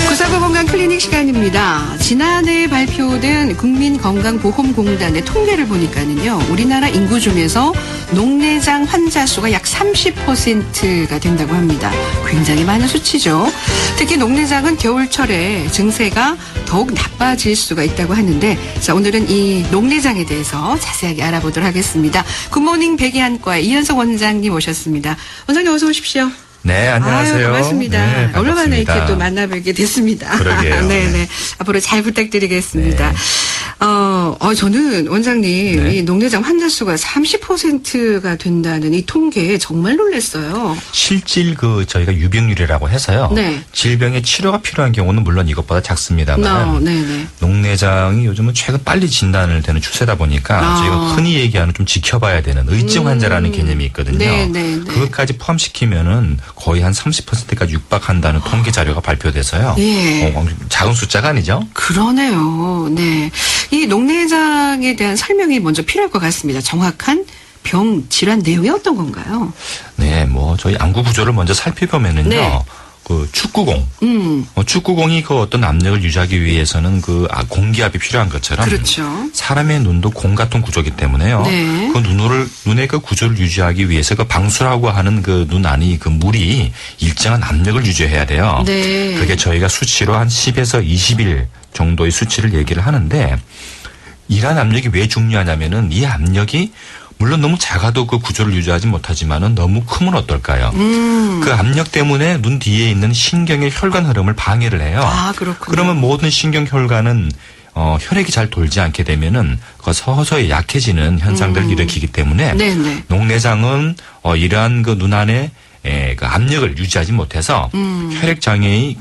구사부 건강 클리닉 시간입니다. 지난해 발표된 국민건강보험공단의 통계를 보니까는요, 우리나라 인구 중에서 녹내장 환자 수가 약 30%가 된다고 합니다. 굉장히 많은 수치죠. 특히 녹내장은 겨울철에 증세가 더욱 나빠질 수가 있다고 하는데, 자, 오늘은 이 녹내장에 대해서 자세하게 알아보도록 하겠습니다. 굿모닝 백이한과의 이현석 원장님 오셨습니다. 원장님 어서 오십시오. 네, 안녕하세요. 아유, 반갑습니다. 네, 오랜만에 이렇게 또 만나뵙게 됐습니다. 그러게요. 네네. 앞으로 잘 부탁드리겠습니다. 네. 저는 원장님, 네. 이 녹내장 환자 수가 30%가 된다는 이 통계에 정말 놀랐어요. 실질 저희가 유병률이라고 해서요. 네. 질병의 치료가 필요한 경우는 물론 이것보다 작습니다만 네네. 녹내장이 요즘은 최근 빨리 진단을 되는 추세다 보니까 저희가 흔히 얘기하는 좀 지켜봐야 되는 의증 환자라는 개념이 있거든요. 네네. 그것까지 포함시키면은 거의 한 30%까지 육박한다는 통계 자료가 발표돼서요. 예. 작은 숫자가 아니죠? 그러네요. 네. 이 녹내장에 대한 설명이 먼저 필요할 것 같습니다. 정확한 병, 질환 내용이 어떤 건가요? 네, 저희 안구 구조를 먼저 살펴보면은요. 네. 축구공. 축구공이 어떤 압력을 유지하기 위해서는 공기압이 필요한 것처럼. 그렇죠. 사람의 눈도 공 같은 구조이기 때문에요. 네. 눈의 구조를 유지하기 위해서 방수라고 하는 눈 안이 물이 일정한 압력을 유지해야 돼요. 네. 그게 저희가 수치로 한 10에서 20일 정도의 수치를 얘기를 하는데, 이러한 압력이 왜 중요하냐면은 이 압력이 물론 너무 작아도 그 구조를 유지하지 못하지만은 너무 크면 어떨까요? 그 압력 때문에 눈 뒤에 있는 신경의 혈관 흐름을 방해를 해요. 아, 그렇군요. 그러면 모든 신경 혈관은 혈액이 잘 돌지 않게 되면은 서서히 약해지는 현상들을 일으키기 때문에 네네. 녹내장은 이러한 눈 안에 압력을 유지하지 못해서 혈액 장애의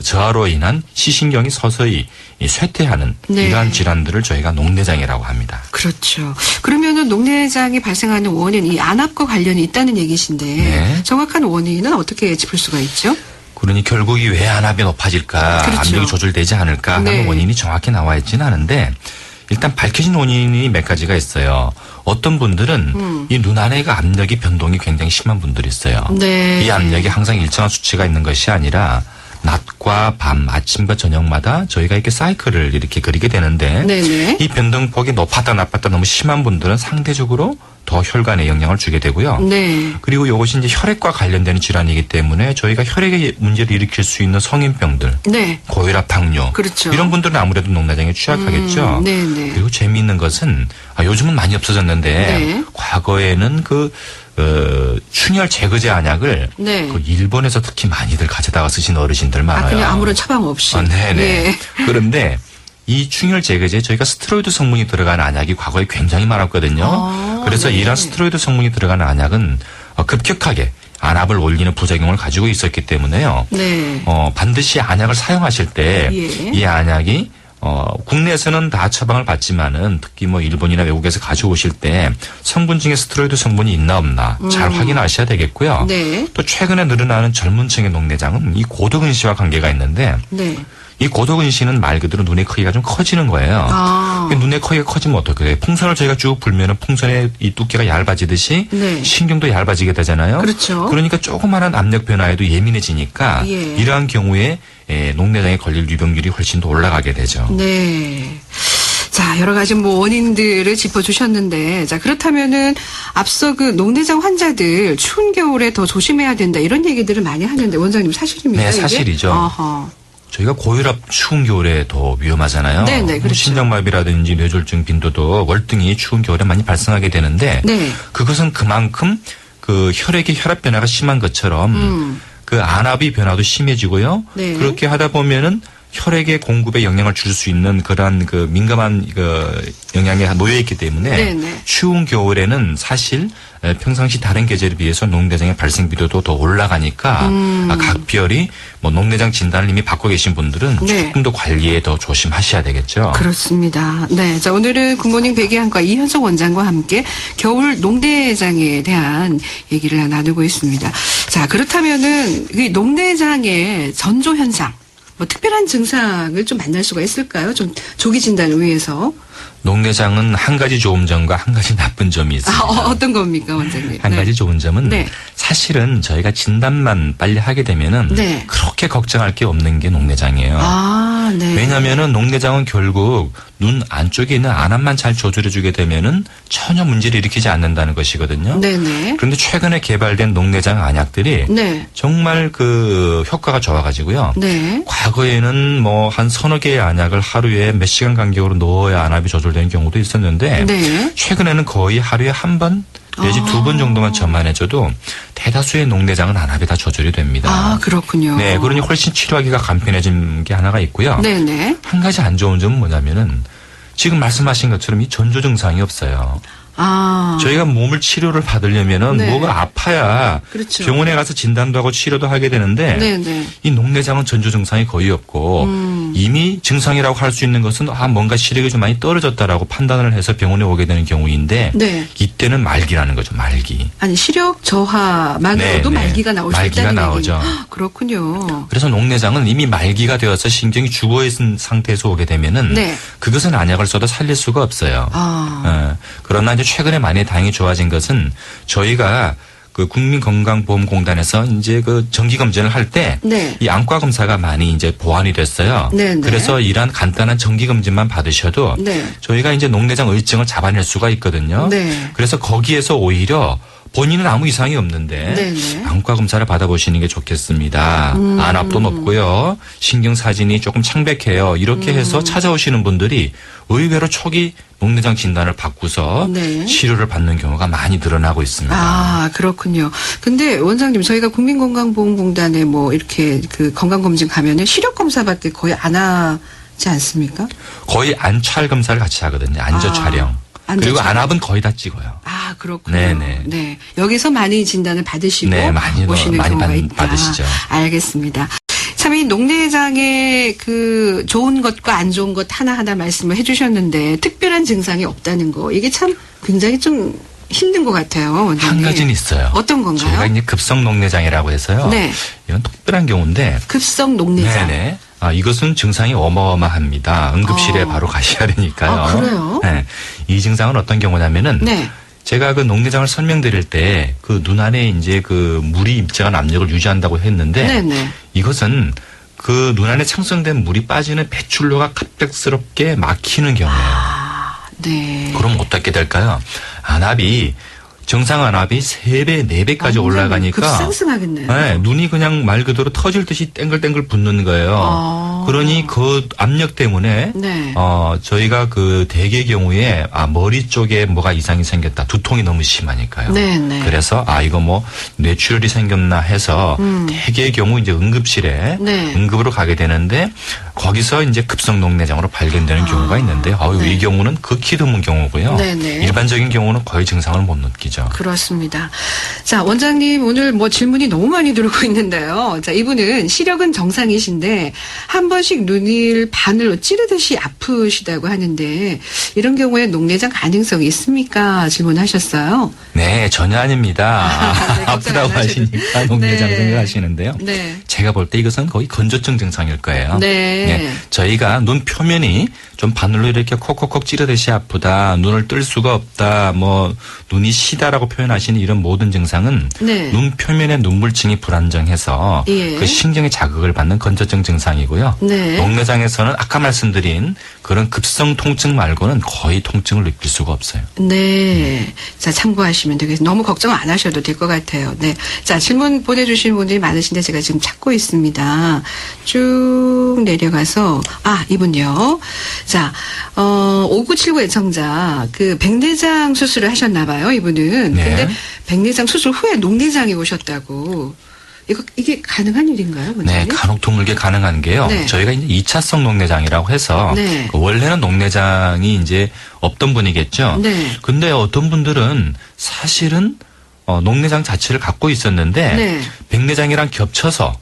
저하로 인한 시신경이 서서히 쇠퇴하는 네. 이러한 질환들을 저희가 녹내장이라고 합니다. 그렇죠. 그러면은 녹내장이 발생하는 원인, 이 안압과 관련이 있다는 얘기신데, 네. 정확한 원인은 어떻게 짚을 수가 있죠? 그러니 결국이 왜 안압이 높아질까, 그렇죠. 압력이 조절되지 않을까 하는 네. 원인이 정확히 나와 있지는 않은데, 일단 밝혀진 원인이 몇 가지가 있어요. 어떤 분들은 이 눈 안에 압력이 변동이 굉장히 심한 분들이 있어요. 네. 이 압력이 항상 일정한 수치가 있는 것이 아니라 낮과 밤, 아침과 저녁마다 저희가 이렇게 사이클을 이렇게 그리게 되는데, 네네. 이 변동폭이 높았다 나빴다 너무 심한 분들은 상대적으로 더 혈관에 영향을 주게 되고요. 네. 그리고 이것이 이제 혈액과 관련되는 질환이기 때문에 저희가 혈액에 문제를 일으킬 수 있는 성인병들, 네. 고혈압, 당뇨, 그렇죠. 이런 분들은 아무래도 녹내장에 취약하겠죠. 네네. 그리고 재미있는 것은 요즘은 많이 없어졌는데 네. 과거에는 충혈 제거제 안약을 네. 일본에서 특히 많이들 가져다가 쓰신 어르신들 많아요. 그냥 아무런 처방 없이. 네네. 네. 그런데 이 충혈 제거제에 저희가 스테로이드 성분이 들어간 안약이 과거에 굉장히 많았거든요. 그래서 네. 이런 스테로이드 성분이 들어간 안약은 급격하게 안압을 올리는 부작용을 가지고 있었기 때문에요. 네. 반드시 안약을 사용하실 때 이 예. 안약이 국내에서는 다 처방을 받지만은 특히 일본이나 외국에서 가져오실 때 성분 중에 스테로이드 성분이 있나 없나 잘 확인하셔야 되겠고요. 네. 또 최근에 늘어나는 젊은 층의 녹내장은 이 고도근시와 관계가 있는데, 네. 이 고도근시는 말 그대로 눈의 크기가 좀 커지는 거예요. 눈의 크기가 커지면 어떻게 돼요? 풍선을 저희가 쭉 불면은 풍선의 이 두께가 얇아지듯이 네. 신경도 얇아지게 되잖아요. 그렇죠. 그러니까 조그마한 압력 변화에도 예민해지니까 예. 이러한 경우에 녹내장에 걸릴 유병률이 훨씬 더 올라가게 되죠. 네. 자, 여러 가지 원인들을 짚어주셨는데, 자, 그렇다면은 앞서 녹내장 환자들 추운 겨울에 더 조심해야 된다 이런 얘기들을 많이 하는데, 원장님 사실입니까? 네, 이게? 사실이죠. 어허. 저희가 고혈압 추운 겨울에 더 위험하잖아요. 네네, 그렇죠. 심장마비라든지 뇌졸중 빈도도 월등히 추운 겨울에 많이 발생하게 되는데, 네. 그것은 그만큼 혈액의 혈압 변화가 심한 것처럼 안압의 변화도 심해지고요. 네. 그렇게 하다 보면은 혈액의 공급에 영향을 줄 수 있는 그러한 민감한 영향에 놓여 있기 때문에 네네. 추운 겨울에는 사실 평상시 다른 계절에 비해서 녹내장의 발생 비도도 더 올라가니까 각별히 녹내장 진단을 이미 받고 계신 분들은 네. 조금 더 관리에 더 조심하셔야 되겠죠. 그렇습니다. 네. 자, 오늘은 굿모닝 백이한과 이현석 원장과 함께 겨울 녹내장에 대한 얘기를 나누고 있습니다. 자, 그렇다면은 이 녹내장의 전조 현상, 특별한 증상을 좀 만날 수가 있을까요? 좀 조기 진단을 위해서. 녹내장은 한 가지 좋은 점과 한 가지 나쁜 점이 있습니다. 어떤 겁니까, 원장님? 한 가지 좋은 점은 네. 사실은 저희가 진단만 빨리 하게 되면은 네. 그렇게 걱정할 게 없는 게 녹내장이에요. 아, 네. 왜냐하면은 녹내장은 결국 눈 안쪽에 있는 안압만 잘 조절해주게 되면은 전혀 문제를 일으키지 않는다는 것이거든요. 네네. 그런데 최근에 개발된 녹내장 안약들이 네. 정말 그 효과가 좋아가지고요. 네. 과거에는 뭐 한 서너 개의 안약을 하루에 몇 시간 간격으로 넣어야 안압이 조절되는 경우도 있었는데 네. 최근에는 거의 하루에 한 번 내지 두 번 정도만 전만해줘도 대다수의 녹내장은 안압이 다 조절이 됩니다. 아, 그렇군요. 네, 그러니 훨씬 치료하기가 간편해진 게 하나가 있고요. 네네. 한 가지 안 좋은 점은 뭐냐면은 지금 말씀하신 것처럼 이 전조 증상이 없어요. 아. 저희가 몸을 치료를 받으려면은 네. 뭐가 아파야 그렇죠. 병원에 가서 진단도 하고 치료도 하게 되는데 네네. 이 녹내장은 전조 증상이 거의 없고 이미 증상이라고 할 수 있는 것은 뭔가 시력이 좀 많이 떨어졌다라고 판단을 해서 병원에 오게 되는 경우인데 네. 이때는 말기라는 거죠. 말기. 아니, 시력 저하만으로도 네, 네. 말기가 나올 수 말기가 있다는 나오죠. 얘기는. 그렇군요. 그래서 녹내장은 이미 말기가 되어서 신경이 죽어있는 상태에서 오게 되면은 네. 그것은 안약을 써도 살릴 수가 없어요. 아. 그러나 이제 최근에 많이 다행히 좋아진 것은 저희가 그 국민건강보험공단에서 이제 그 정기검진을 할 때 네. 이 안과 검사가 많이 이제 보완이 됐어요. 네네. 그래서 이러한 간단한 정기검진만 받으셔도 네. 저희가 이제 녹내장 의증을 잡아낼 수가 있거든요. 네. 그래서 거기에서 오히려 본인은 아무 이상이 없는데 네네. 안과 검사를 받아보시는 게 좋겠습니다. 안압도 높고요. 신경 사진이 조금 창백해요. 이렇게 해서 찾아오시는 분들이 의외로 초기 녹내장 진단을 받고서 네. 치료를 받는 경우가 많이 늘어나고 있습니다. 아, 그렇군요. 근데 원장님, 저희가 국민건강보험공단에 뭐 이렇게 그 건강검진 가면은 시력검사밖에 거의 안 하지 않습니까? 거의 안찰 검사를 같이 하거든요. 안저 촬영. 안저 그리고 촬영. 안압은 거의 다 찍어요. 아, 그렇군요. 네네. 네. 여기서 많이 진단을 받으시고 네, 많이 오시는 많이 경우가 있다. 받으시죠. 알겠습니다. 참 이 녹내장의 그 좋은 것과 안 좋은 것 하나하나 말씀을 해주셨는데 특별한 증상이 없다는 거 이게 참 굉장히 좀 힘든 것 같아요. 원장님. 한 가지는 있어요. 어떤 건가요? 저희가 이제 급성 녹내장이라고 해서요. 네. 이건 특별한 경우인데 급성 녹내장. 네네. 이것은 증상이 어마어마합니다. 응급실에 바로 가셔야 되니까요. 아, 그래요? 네. 이 증상은 어떤 경우냐면은 네. 제가 그 녹내장을 설명드릴 때 그 눈 안에 이제 그 물이 입자간 압력을 유지한다고 했는데 네네. 이것은 그 눈 안에 창성된 물이 빠지는 배출로가 갑작스럽게 막히는 경우예요. 네. 그럼 어떻게 될까요? 안압이 정상 안압이 3배, 4배까지 올라가니까 급상승하겠네요. 네, 눈이 그냥 말 그대로 터질 듯이 땡글땡글 붓는 거예요. 그러니 그 압력 때문에 네. 저희가 그 대개 경우에 머리 쪽에 뭐가 이상이 생겼다. 두통이 너무 심하니까요. 네네. 그래서 이거 뭐 뇌출혈이 생겼나 해서 대개의 경우 이제 응급실에 네. 응급으로 가게 되는데 거기서 이제 급성 녹내장으로 발견되는 경우가 있는데 네. 이 경우는 극히 드문 경우고요. 네네. 일반적인 경우는 거의 증상을 못 느끼죠. 그렇습니다. 자, 원장님 오늘 뭐 질문이 너무 많이 들어오고 있는데요. 자, 이분은 시력은 정상이신데 한 번씩 눈을 바늘로 찌르듯이 아프시다고 하는데 이런 경우에 녹내장 가능성이 있습니까? 질문하셨어요. 네, 전혀 아닙니다. 네, 걱정 아프다고 안 하셔도 하시니까 녹내장 네. 생각하시는데요. 네. 제가 볼 때 이것은 거의 건조증 증상일 거예요. 네. 저희가 눈 표면이 좀 바늘로 이렇게 콕콕콕 찌르듯이 아프다, 눈을 뜰 수가 없다, 뭐 눈이 시다라고 표현하시는 이런 모든 증상은 네. 눈 표면의 눈물층이 불안정해서 예. 그 신경의 자극을 받는 건조증 증상이고요. 네. 녹내장에서는 아까 말씀드린 그런 급성 통증 말고는 거의 통증을 느낄 수가 없어요. 네. 자, 참고하시면 되겠습니다. 너무 걱정 안 하셔도 될 것 같아요. 네. 자, 질문 보내주신 분들이 많으신데 제가 지금 찾고 있습니다. 쭉 내려가서, 이분요. 자, 5979 애청자, 그 백내장 수술을 하셨나봐요, 이분은. 네. 근데 백내장 수술 후에 녹내장이 오셨다고. 이게 가능한 일인가요, 네, 원장님? 간혹 드물게 가능한 게요. 네. 저희가 이제 2차성 녹내장이라고 해서 네. 원래는 녹내장이 이제 없던 분이겠죠. 네. 근데 어떤 분들은 사실은 녹내장 자체를 갖고 있었는데 네. 백내장이랑 겹쳐서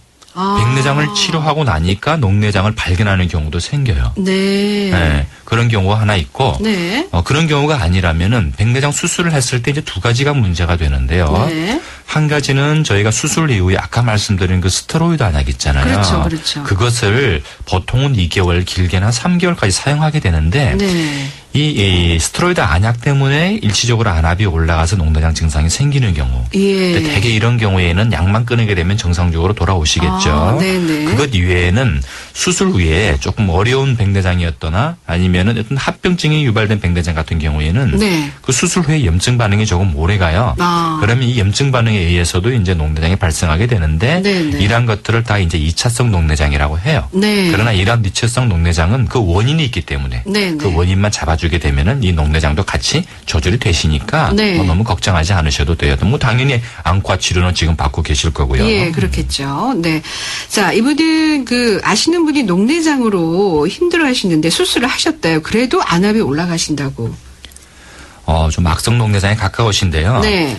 백내장을 치료하고 나니까 녹내장을 발견하는 경우도 생겨요. 네. 네, 그런 경우가 하나 있고 네. 그런 경우가 아니라면은 백내장 수술을 했을 때 이제 두 가지가 문제가 되는데요. 네. 한 가지는 저희가 수술 이후에 아까 말씀드린 그 스테로이드 안약 있잖아요. 그렇죠, 그렇죠. 그것을 보통은 2개월, 길게는 한 3개월까지 사용하게 되는데 네. 이 스테로이드 안약 때문에 일시적으로 안압이 올라가서 녹내장 증상이 생기는 경우. 예. 근데 대개 이런 경우에는 약만 끊게 되면 정상적으로 돌아오시겠죠. 아, 네네. 그것 이외에는 수술 후에 조금 어려운 백내장이었거나 아니면은 어떤 합병증이 유발된 백내장 같은 경우에는 네. 그 수술 후에 염증 반응이 조금 오래 가요. 아. 그러면 이 염증 반응에 의해서도 이제 녹내장이 발생하게 되는데 네네. 이러한 것들을 다 이제 2차성 녹내장이라고 해요. 네. 그러나 이러한 2차성 녹내장은 그 원인이 있기 때문에 네네. 그 원인만 잡아주게 되면은 이 녹내장도 같이 조절이 되시니까 네. 뭐 너무 걱정하지 않으셔도 돼요. 뭐 당연히 안과 치료는 지금 받고 계실 거고요. 예, 그렇겠죠. 네. 자, 이분은 아시는 분이 녹내장으로 힘들어 하시는데 수술을 하셨대요. 그래도 안압이 올라가신다고. 좀 악성 녹내장에 가까우신데요. 네.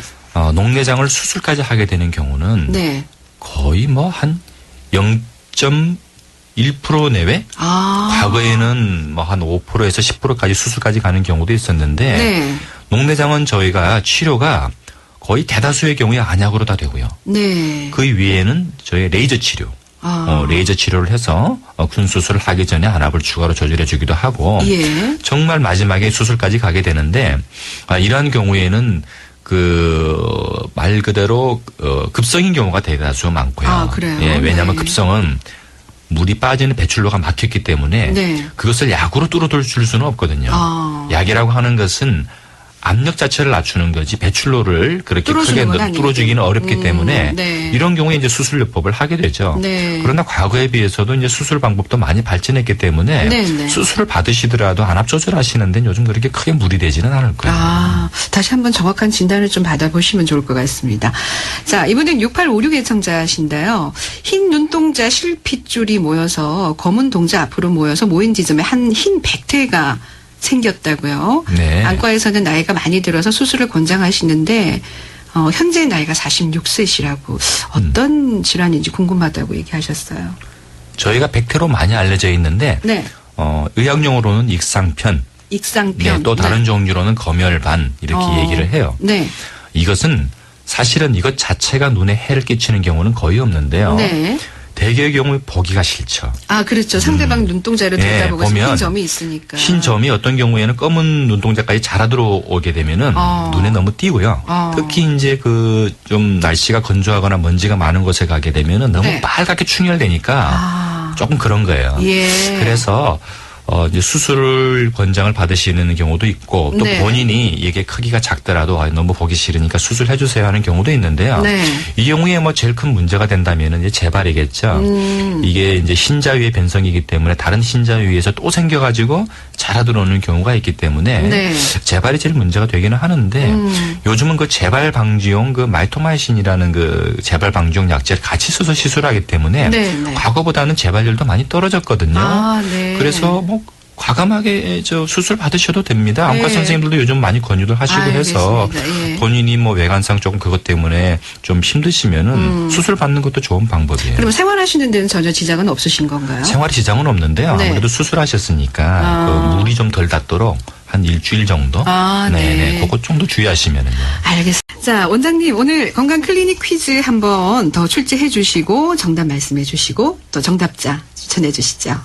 녹내장을 수술까지 하게 되는 경우는 네. 거의 뭐 한 0.1% 내외? 과거에는 뭐 한 5%에서 10%까지 수술까지 가는 경우도 있었는데 네. 녹내장은 저희가 치료가 거의 대다수의 경우에 안약으로 다 되고요. 네. 그 위에는 저희 레이저 치료. 아. 레이저 치료를 해서 군 수술을 하기 전에 안압을 추가로 조절해 주기도 하고 예. 정말 마지막에 수술까지 가게 되는데 이러한 경우에는 말 그대로 급성인 경우가 대다수 많고요. 아, 그래요? 예, 왜냐하면 네. 급성은 물이 빠지는 배출로가 막혔기 때문에 네. 그것을 약으로 뚫어줄 수는 없거든요. 아. 약이라고 하는 것은 압력 자체를 낮추는 거지 배출로를 그렇게 크게 뚫어주기는 어렵기 때문에 네. 이런 경우에 이제 수술요법을 하게 되죠. 네. 그러나 과거에 비해서도 이제 수술 방법도 많이 발전했기 때문에 네. 수술을 받으시더라도 안압 조절하시는 데는 요즘 그렇게 크게 무리되지는 않을 거예요. 다시 한번 정확한 진단을 좀 받아보시면 좋을 것 같습니다. 자, 이분은 6856 애청자신데요. 흰 눈동자 실핏줄이 모여서 검은 동자 앞으로 모여서 모인 지점에 한 흰 백태가 생겼다고요. 네. 안과에서는 나이가 많이 들어서 수술을 권장하시는데 현재 나이가 46세시라고 어떤 질환인지 궁금하다고 얘기하셨어요. 저희가 백태로 많이 알려져 있는데 네. 의학용어로는 익상편, 익상편. 네, 또 다른 종류로는 검열반 이렇게 얘기를 해요. 네. 이것은 사실은 이것 자체가 눈에 해를 끼치는 경우는 거의 없는데요. 네. 대개의 경우에 보기가 싫죠. 그렇죠. 상대방 눈동자를 들여다보고 보면 흰 점이 있으니까. 흰 점이 어떤 경우에는 검은 눈동자까지 자라 들어오게 되면은 눈에 너무 띄고요. 특히 이제 좀 날씨가 건조하거나 먼지가 많은 곳에 가게 되면은 너무 네. 빨갛게 충혈되니까 조금 그런 거예요. 예. 그래서 이제 수술 권장을 받으시는 경우도 있고 또 네. 본인이 이게 크기가 작더라도 너무 보기 싫으니까 수술해 주세요 하는 경우도 있는데요. 네. 이 경우에 뭐 제일 큰 문제가 된다면은 이제 재발이겠죠. 이게 이제 흰자 위의 변성이기 때문에 다른 흰자 위에서 또 생겨가지고 자라 들어오는 경우가 있기 때문에 네. 재발이 제일 문제가 되기는 하는데 요즘은 그 재발 방지용 마이토마이신이라는 재발 방지용 약제를 같이 써서 시술하기 때문에 네. 과거보다는 재발률도 많이 떨어졌거든요. 네. 그래서 과감하게 수술 받으셔도 됩니다. 네. 안과 선생님들도 요즘 많이 권유를 하시고 해서 알겠습니다. 예. 본인이 외관상 조금 그것 때문에 좀 힘드시면은 수술 받는 것도 좋은 방법이에요. 그럼 생활하시는 데는 전혀 지장은 없으신 건가요? 생활에 지장은 없는데요. 네. 아무래도 수술하셨으니까 물이 좀 덜 닿도록 한 일주일 정도. 네. 그것 정도 주의하시면은요. 알겠습니다. 자, 원장님 오늘 건강 클리닉 퀴즈 한번 더 출제해 주시고 정답 말씀해 주시고 또 정답자 추천해 주시죠.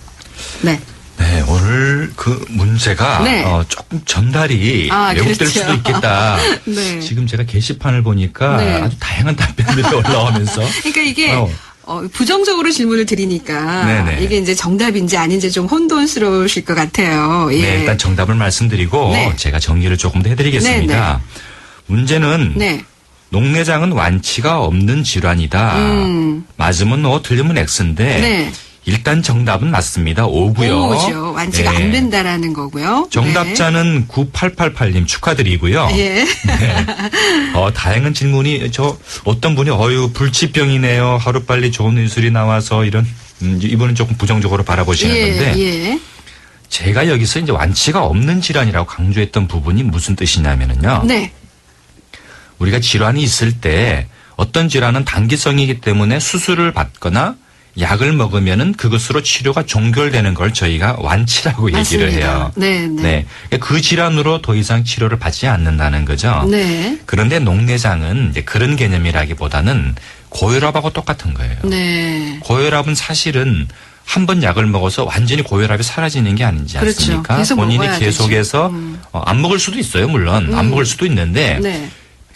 네. 네, 오늘 문제가 네. 조금 전달이 왜곡될 그렇죠. 수도 있겠다. 네. 지금 제가 게시판을 보니까 네. 아주 다양한 답변들이 올라오면서 그러니까 이게 부정적으로 질문을 드리니까 네네. 이게 이제 정답인지 아닌지 좀 혼돈스러우실 것 같아요. 예. 네, 일단 정답을 말씀드리고 네. 제가 정리를 조금 더 해드리겠습니다. 네네. 문제는 네. 녹내장은 완치가 없는 질환이다. 맞으면 O, 틀리면 X인데 네. 일단 정답은 맞습니다. O고요. O죠. 완치가 안 된다라는 거고요. 정답자는 9888님 축하드리고요. 예. 네. 다양한 질문이 어떤 분이 불치병이네요. 하루빨리 좋은 의술이 나와서 이분은 조금 부정적으로 바라보시는 건데 예. 제가 여기서 이제 완치가 없는 질환이라고 강조했던 부분이 무슨 뜻이냐면요. 네. 우리가 질환이 있을 때 어떤 질환은 단기성이기 때문에 수술을 받거나 약을 먹으면은 그것으로 치료가 종결되는 걸 저희가 완치라고 맞습니다. 얘기를 해요. 네. 그 질환으로 더 이상 치료를 받지 않는다는 거죠. 네. 그런데 녹내장은 이제 그런 개념이라기보다는 고혈압하고 똑같은 거예요. 네. 고혈압은 사실은 한 번 약을 먹어서 완전히 고혈압이 사라지는 게 아니지 그렇죠. 않습니까? 계속 본인이 먹어야 계속해서 안 먹을 수도 있어요. 물론 안 먹을 수도 있는데 네.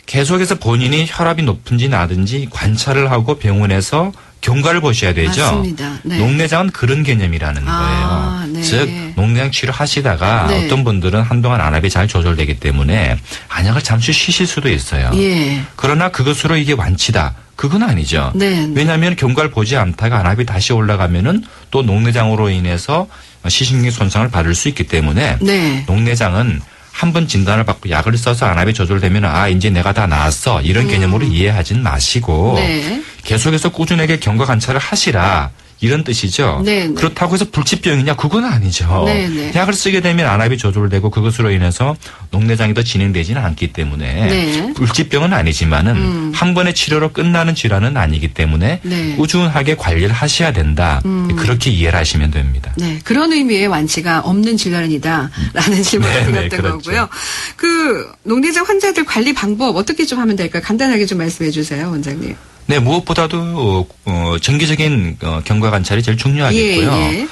계속해서 본인이 혈압이 높은지 낮은지 관찰을 하고 병원에서 경과를 보셔야 되죠. 맞습니다. 네. 녹내장은 그런 개념이라는 아, 거예요. 네. 즉 녹내장 치료하시다가 네. 어떤 분들은 한동안 안압이 잘 조절되기 때문에 안약을 잠시 쉬실 수도 있어요. 예. 그러나 그것으로 이게 완치다. 그건 아니죠. 네. 왜냐하면 경과를 보지 않다가 안압이 다시 올라가면은 또 녹내장으로 인해서 시신경이 손상을 받을 수 있기 때문에 네. 녹내장은 한 번 진단을 받고 약을 써서 안압이 조절되면 이제 내가 다 나았어 이런 개념으로 이해하진 마시고 네. 계속해서 꾸준하게 경과 관찰을 하시라 이런 뜻이죠. 네, 네. 그렇다고 해서 불치병이냐 그건 아니죠. 네, 네. 약을 쓰게 되면 안압이 조절되고 그것으로 인해서 녹내장이 더 진행되지는 않기 때문에 네. 불치병은 아니지만은 한 번의 치료로 끝나는 질환은 아니기 때문에 네. 꾸준하게 관리를 하셔야 된다. 그렇게 이해를 하시면 됩니다. 네, 그런 의미의 완치가 없는 질환이다라는 질문을 네, 드렸던 그렇죠. 거고요. 그 녹내장 환자들 관리 방법 어떻게 좀 하면 될까요? 간단하게 좀 말씀해 주세요, 원장님. 네, 무엇보다도 정기적인 경과 관찰이 제일 중요하겠고요. 예, 예.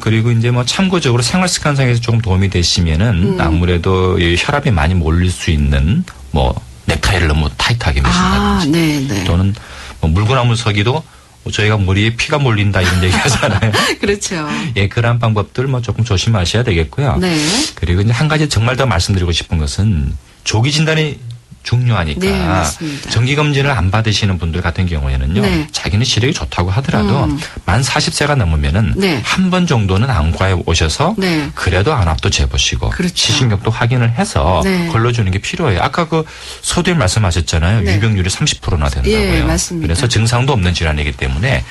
그리고 이제 뭐 참고적으로 생활 습관상에서 조금 도움이 되시면은 아무래도 이 혈압이 많이 몰릴 수 있는 뭐 넥타이를 너무 타이트하게 매신다든지 네, 네. 또는 뭐 물구나무 서기도 저희가 머리에 피가 몰린다 이런 얘기 하잖아요. 그렇죠. 예, 그러한 방법들 뭐 조금 조심하셔야 되겠고요. 네. 그리고 이제 한 가지 정말 더 말씀드리고 싶은 것은 조기 진단이 중요하니까 네, 맞습니다. 정기검진을 안 받으시는 분들 같은 경우에는요. 네. 자기는 시력이 좋다고 하더라도 만 40세가 넘으면은 네. 한 번 정도는 안과에 오셔서 네. 그래도 안압도 재보시고 그렇죠. 시신경도 확인을 해서 네. 걸러주는 게 필요해요. 아까 그 서두에 말씀하셨잖아요. 네. 유병률이 30%나 된다고요. 예, 맞습니다. 그래서 증상도 없는 질환이기 때문에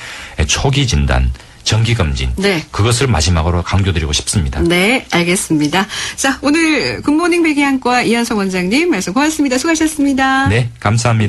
초기 진단, 정기검진 네. 그것을 마지막으로 강조드리고 싶습니다. 네, 알겠습니다. 자, 오늘 굿모닝 백의학과 이한성 원장님 말씀 고맙습니다. 수고하셨습니다. 네, 감사합니다.